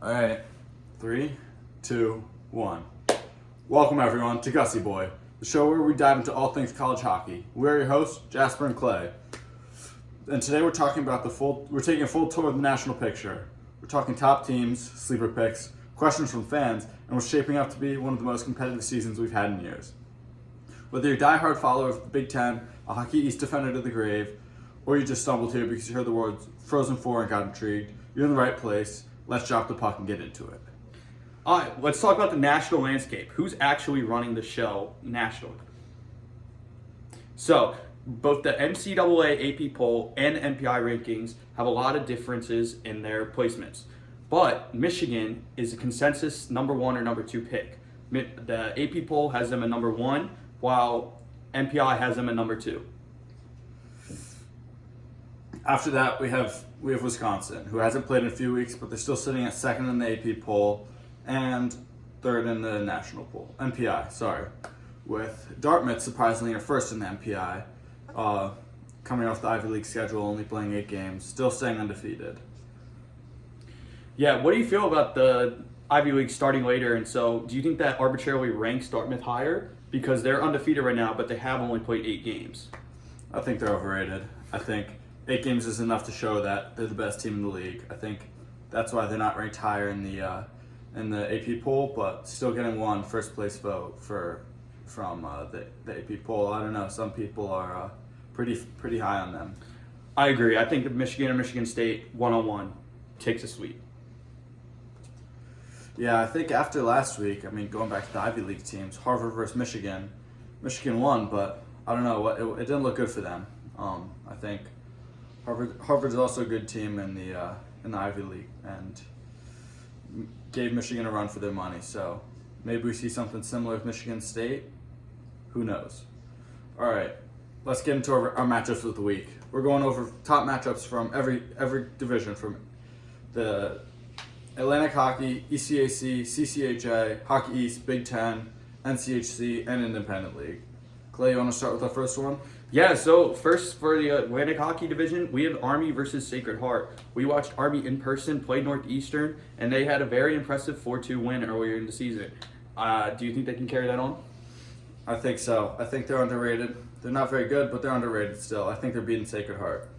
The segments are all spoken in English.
All right, 3, 2, 1. Welcome everyone to Gussie Boy, the show where we dive into all things college hockey. We're your hosts, Jasper and Clay, and today we're talking about we're taking a full tour of the national picture. We're talking top teams, sleeper picks, questions from fans, and what's shaping up to be one of the most competitive seasons we've had in years. Whether you're a diehard follower of the Big Ten, a Hockey East defender to the grave, or you just stumbled here because you heard the words Frozen Four and got intrigued, you're in the right place. Let's drop the puck and get into it. All right, let's talk about the national landscape. Who's actually running the show nationally? So, both the NCAA AP poll and MPI rankings have a lot of differences in their placements. But Michigan is a consensus number 1 or number 2 pick. The AP poll has them at number 1, while MPI has them at number 2. After that, we have Wisconsin, who hasn't played in a few weeks, but they're still sitting at second in the AP poll and third in the national poll. MPI, sorry. With Dartmouth surprisingly are first in the MPI, coming off the Ivy League schedule, only playing 8 games, still staying undefeated. Yeah, what do you feel about the Ivy League starting later? And so, do you think that arbitrarily ranks Dartmouth higher? Because they're undefeated right now, but they have only played 8 games. I think they're overrated. I think 8 games is enough to show that they're the best team in the league. I think that's why they're not ranked higher in the AP poll, but still getting one first place vote from the AP poll. I don't know. Some people are pretty high on them. I agree. I think Michigan and Michigan State 1-on-1 takes a sweep. Yeah, I think after last week, going back to the Ivy League teams, Harvard versus Michigan, Michigan won, but I don't know. It didn't look good for them. I think Harvard's also a good team in the Ivy League and gave Michigan a run for their money. So maybe we see something similar with Michigan State. Who knows? All right, let's get into our matchups of the week. We're going over top matchups from every division, from the Atlantic Hockey, ECAC, CCHA, Hockey East, Big Ten, NCHC, and Independent League. Clay, you want to start with the first one? Yeah, so first for the Atlantic Hockey Division, we have Army versus Sacred Heart. We watched Army in person, played Northeastern, and they had a very impressive 4-2 win earlier in the season. Do you think they can carry that on? I think so. I think they're underrated. They're not very good, but they're underrated still. I think they're beating Sacred Heart.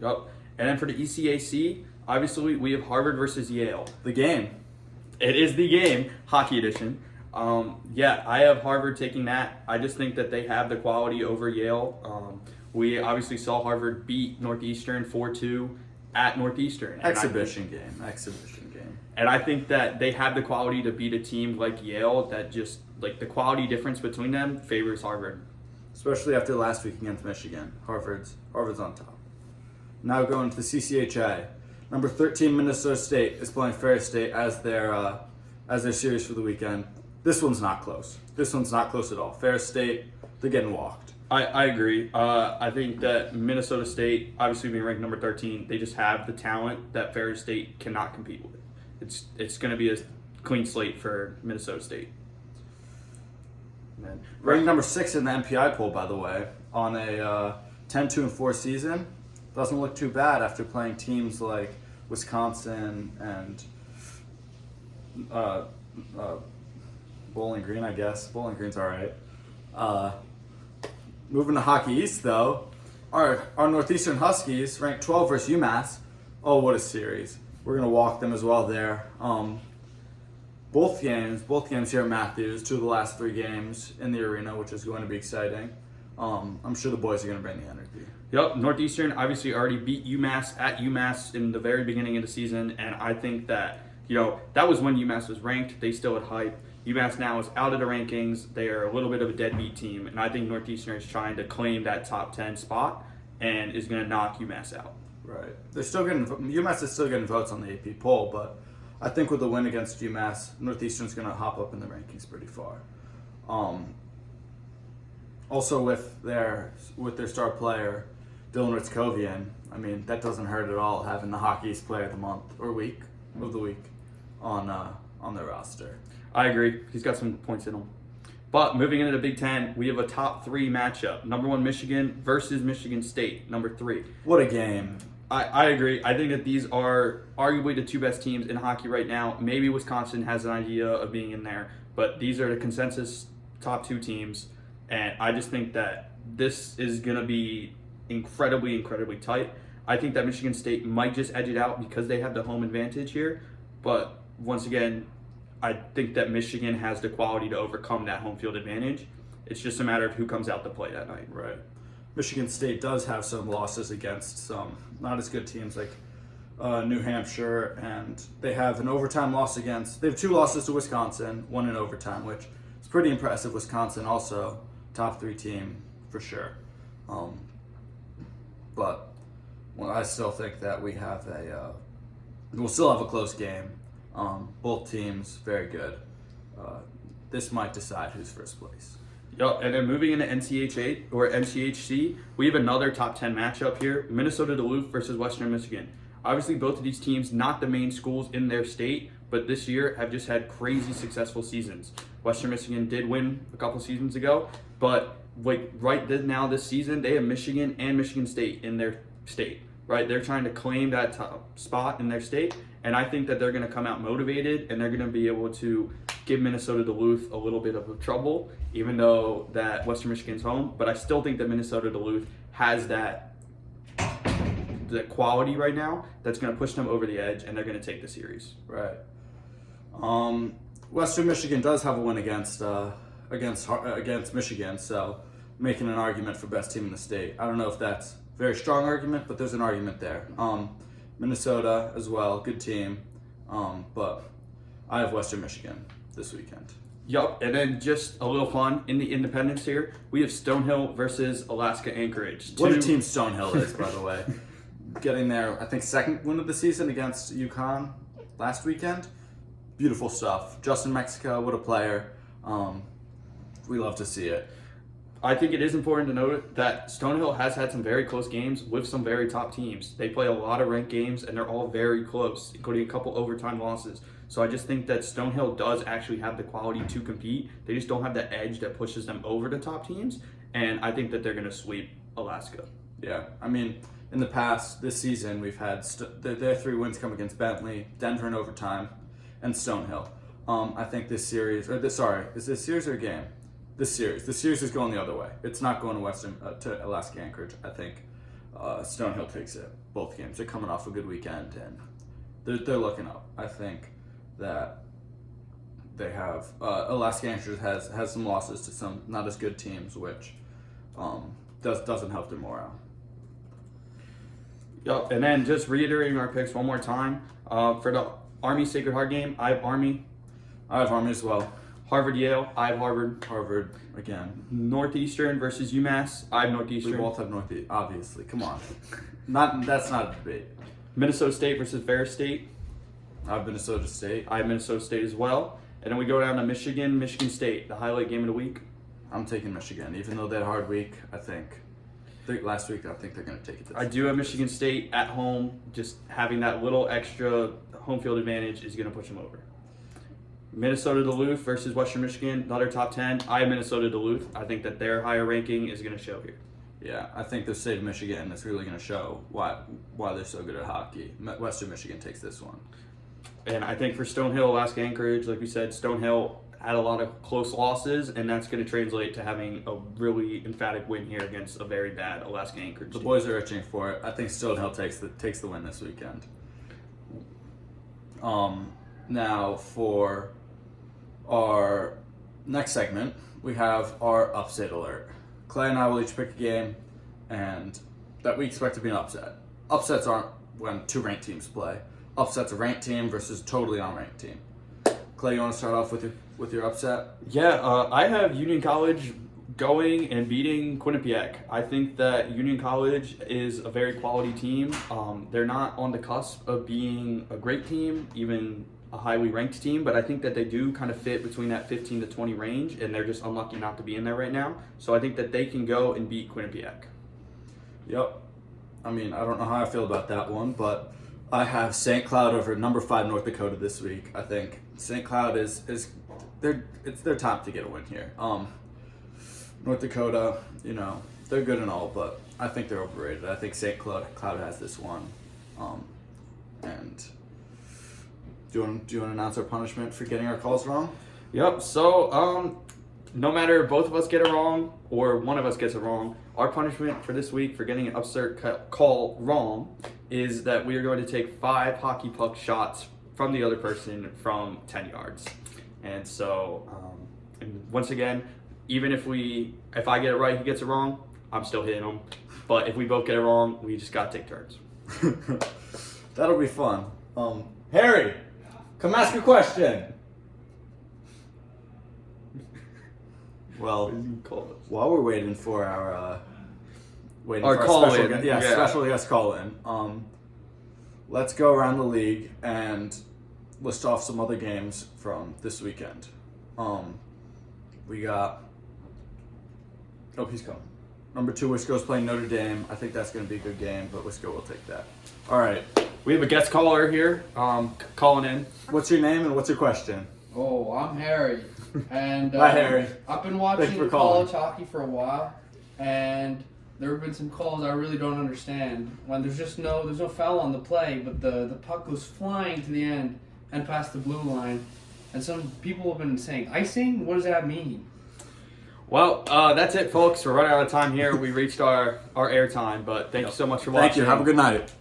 Yep. And then for the ECAC, obviously we have Harvard versus Yale. The game. It is the game, Hockey Edition. Yeah, I have Harvard taking that. I just think that they have the quality over Yale. We obviously saw Harvard beat Northeastern 4-2 at Northeastern. Exhibition game. And I think that they have the quality to beat a team like Yale that just, like, the quality difference between them favors Harvard. Especially after last week against Michigan. Harvard's on top. Now going to the CCHA. Number 13 Minnesota State is playing Ferris State as their series for the weekend. This one's not close. This one's not close at all. Ferris State, they're getting walked. I agree. I think that Minnesota State, obviously being ranked number 13, they just have the talent that Ferris State cannot compete with. It's going to be a clean slate for Minnesota State. Ranked number 6 in the MPI poll, by the way, on a 10-2-4 season. Doesn't look too bad after playing teams like Wisconsin and Bowling Green, I guess. Bowling Green's all right. Moving to Hockey East, though, our Northeastern Huskies ranked 12 versus UMass. Oh, what a series. We're going to walk them as well there. Both games here at Matthews, 2 of the last 3 games in the arena, which is going to be exciting. I'm sure the boys are going to bring the energy. Yep, Northeastern obviously already beat UMass at UMass in the very beginning of the season, and I think that, that was when UMass was ranked. They still had hype. UMass now is out of the rankings. They are a little bit of a deadbeat team, and I think Northeastern is trying to claim that top 10 spot and is going to knock UMass out. Right. UMass is still getting votes on the AP poll, but I think with the win against UMass, Northeastern's going to hop up in the rankings pretty far. Also with their star player, Dylan Ritzkovian, that doesn't hurt at all having the Hockey East Player of the Month or week of the week on their roster. I agree. He's got some points in him. But moving into the Big Ten, we have a top 3 matchup. Number 1 Michigan versus Michigan State, number 3. What a game. I agree. I think that these are arguably the two best teams in hockey right now. Maybe Wisconsin has an idea of being in there, but these are the consensus top two teams. And I just think that this is going to be incredibly, incredibly tight. I think that Michigan State might just edge it out because they have the home advantage here. But once again, I think that Michigan has the quality to overcome that home field advantage. It's just a matter of who comes out to play that night. Right. Michigan State does have some losses against some not as good teams like New Hampshire, and they have an overtime loss against. They have 2 losses to Wisconsin, 1 in overtime, which is pretty impressive. Wisconsin also top 3 team for sure, but I still think that we'll still have a close game. Both teams very good. This might decide who's first place. Yep, and then moving into NCHA or NCHC, we have another top 10 matchup here: Minnesota Duluth versus Western Michigan. Obviously, both of these teams not the main schools in their state, but this year have just had crazy successful seasons. Western Michigan did win a couple seasons ago, but now this season they have Michigan and Michigan State in their state. Right, they're trying to claim that top spot in their state, and I think that they're going to come out motivated, and they're going to be able to give Minnesota Duluth a little bit of trouble, even though that Western Michigan's home. But I still think that Minnesota Duluth has the quality right now that's going to push them over the edge, and they're going to take the series. Right. Western Michigan does have a win against Michigan, so making an argument for best team in the state. I don't know if that's a very strong argument, but there's an argument there. Minnesota as well, good team, but I have Western Michigan this weekend. Yup, and then just a little fun in the independents here. We have Stonehill versus Alaska Anchorage. What a team Stonehill is, by the way. Getting their, I think, second win of the season against UConn last weekend. Beautiful stuff. Justin Mexico, what a player. We love to see it. I think it is important to note that Stonehill has had some very close games with some very top teams. They play a lot of ranked games, and they're all very close, including a couple overtime losses. So I just think that Stonehill does actually have the quality to compete. They just don't have the edge that pushes them over the top teams, and I think that they're going to sweep Alaska. Yeah, I mean, in the past, this season, we've had their 3 wins come against Bentley, Denver in overtime, and Stonehill. I think this series, is this series or a game? This series is going the other way. It's not going to Alaska Anchorage. I think Stonehill takes it. Both games. They're coming off a good weekend, and they're looking up. I think that they have Alaska Anchorage has some losses to some not as good teams, which doesn't help their morale. Yep, and then just reiterating our picks one more time for the Army Sacred Heart game. I have Army. I have Army as well. Harvard Yale. I have Harvard. Harvard again. Northeastern versus UMass. I have Northeastern. We both have Northeastern. Obviously, come on. That's not a debate. Minnesota State versus Ferris State. I have Minnesota State. I have Minnesota State as well. And then we go down to Michigan State, the highlight game of the week. I'm taking Michigan, even though they had a hard week. I think last week, I think they're going to take it. I do have Michigan State at home. Just having that little extra home field advantage is going to push them over. Minnesota Duluth versus Western Michigan, another top 10. I have Minnesota Duluth. I think that their higher ranking is going to show here. Yeah, I think the state of Michigan is really going to show why they're so good at hockey. Western Michigan takes this one. And I think for Stonehill, Alaska Anchorage, like we said, Stonehill had a lot of close losses, and that's going to translate to having a really emphatic win here against a very bad Alaska Anchorage The team. boys are itching for it. I think Stonehill takes the win this weekend. Now for our next segment, we have our upset alert. Clay and I will each pick a game, and that we expect to be an upset. Upsets aren't when 2 ranked teams play. Upset's a ranked team versus a totally unranked team. Clay, you want to start off with your upset? Yeah, I have Union College going and beating Quinnipiac. I think that Union College is a very quality team. They're not on the cusp of being a great team, even a highly ranked team, but I think that they do kind of fit between that 15 to 20 range, and they're just unlucky not to be in there right now. So I think that they can go and beat Quinnipiac. Yep. I mean, I don't know how I feel about that one, but I have St. Cloud over number 5 North Dakota this week. I think St. Cloud it's their time to get a win here. North Dakota, they're good and all, but I think they're overrated. I think St. Cloud has this one. And do you want to announce our punishment for getting our calls wrong? Yep. So, no matter both of us get it wrong or one of us gets it wrong, our punishment for this week for getting an absurd call wrong is that we are going to take 5 hockey puck shots from the other person from 10 yards. And so, and once again, even if I get it right, he gets it wrong, I'm still hitting him. But if we both get it wrong, we just gotta take turns. That'll be fun. Harry, come ask a question. Well, while we're waiting for our call-in. Special guest call in. Let's go around the league and list off some other games from this weekend. We got. Oh, he's coming. Number 2, Wisco's playing Notre Dame. I think that's going to be a good game, but Wisco will take that. All right. We have a guest caller here, calling in. What's your name and what's your question? Oh, I'm Harry. And Hi, Harry. I've been Thanks for watching calling. college hockey for a while, and there have been some calls I really don't understand. When there's no foul on the play, but the puck goes flying to the end and past the blue line, and some people have been saying icing. What does that mean? Well, that's it, folks. We're running out of time here. We reached our airtime, but thank you so much for watching. Thank you. Have a good night.